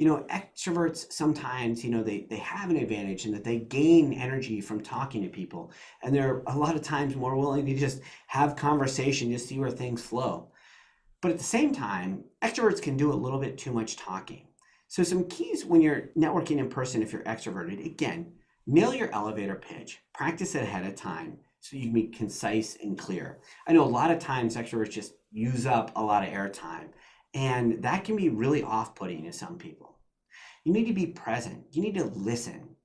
Extroverts sometimes, they have an advantage in that they gain energy from talking to people. And they're a lot of times more willing to just have conversation, just see where things flow. But at the same time, extroverts can do a little bit too much talking. So some keys when you're networking in person, if you're extroverted, again, nail your elevator pitch, practice it ahead of time so you can be concise and clear. I know a lot of times extroverts just use up a lot of airtime, and that can be really off-putting to some people. You need to be present. You need to listen.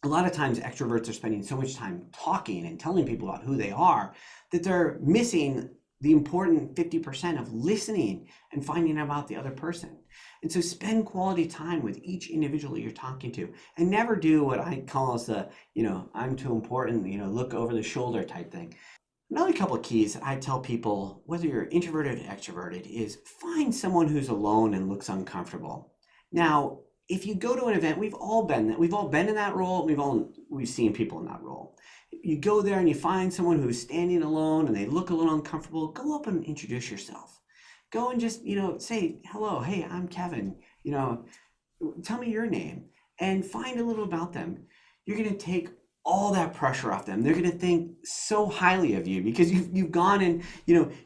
A lot of times extroverts are spending so much time talking and telling people about who they are that they're missing the important 50% of listening and finding out about the other person. And so spend quality time with each individual you're talking to, and never do what I call as the, I'm too important, look over the shoulder type thing. Another couple of keys that I tell people, whether you're introverted or extroverted, is find someone who's alone and looks uncomfortable. Now, if you go to an event, we've all been in that role. We've seen people in that role. You go there and you find someone who's standing alone and they look a little uncomfortable. Go up and introduce yourself. Go and just, say, hello, hey, I'm Kevin. Tell me your name, and find a little about them. You're going to take all that pressure off them. They're going to think so highly of you because you've gone and,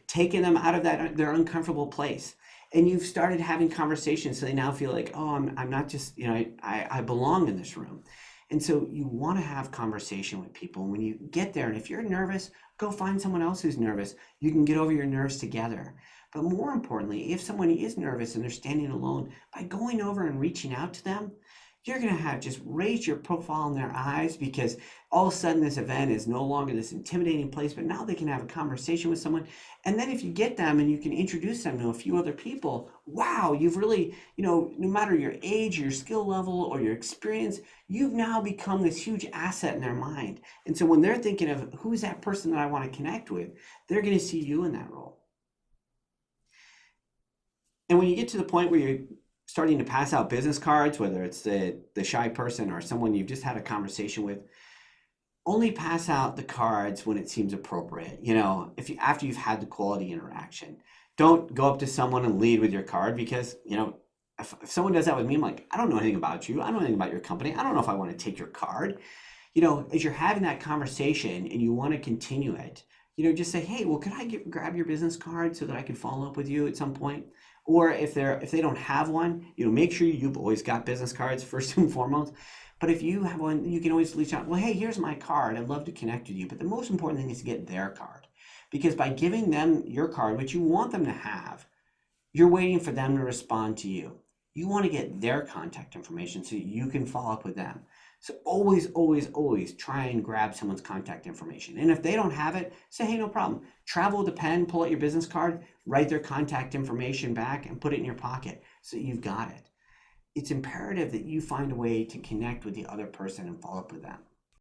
taken them out of their uncomfortable place. And you've started having conversations, so they now feel like, oh, I'm not just, I belong in this room. And so you want to have conversation with people. When you get there, and if you're nervous, go find someone else who's nervous. You can get over your nerves together. But more importantly, if someone is nervous and they're standing alone, by going over and reaching out to them, you're going to have just raise your profile in their eyes, because all of a sudden this event is no longer this intimidating place, but now they can have a conversation with someone. And then if you get them and you can introduce them to a few other people, wow, you've really, no matter your age, your skill level, or your experience, you've now become this huge asset in their mind. And so when they're thinking of who's that person that I want to connect with, they're going to see you in that role. And when you get to the point where you're starting to pass out business cards, whether it's the shy person or someone you've just had a conversation with, only pass out the cards when it seems appropriate. After you've had the quality interaction, don't go up to someone and lead with your card, because if someone does that with me, I'm like, I don't know anything about you. I don't know anything about your company. I don't know if I want to take your card. As you're having that conversation and you want to continue it, just say, hey, well, could I grab your business card so that I can follow up with you at some point? Or if they don't have one, make sure you've always got business cards first and foremost. But if you have one, you can always reach out. Well, hey, here's my card. I'd love to connect with you. But the most important thing is to get their card, because by giving them your card, which you want them to have, you're waiting for them to respond to you. You want to get their contact information so you can follow up with them. So always, always, always try and grab someone's contact information. And if they don't have it, say, hey, no problem. Travel with a pen, pull out your business card, write their contact information back, and put it in your pocket so you've got it. It's imperative that you find a way to connect with the other person and follow up with them.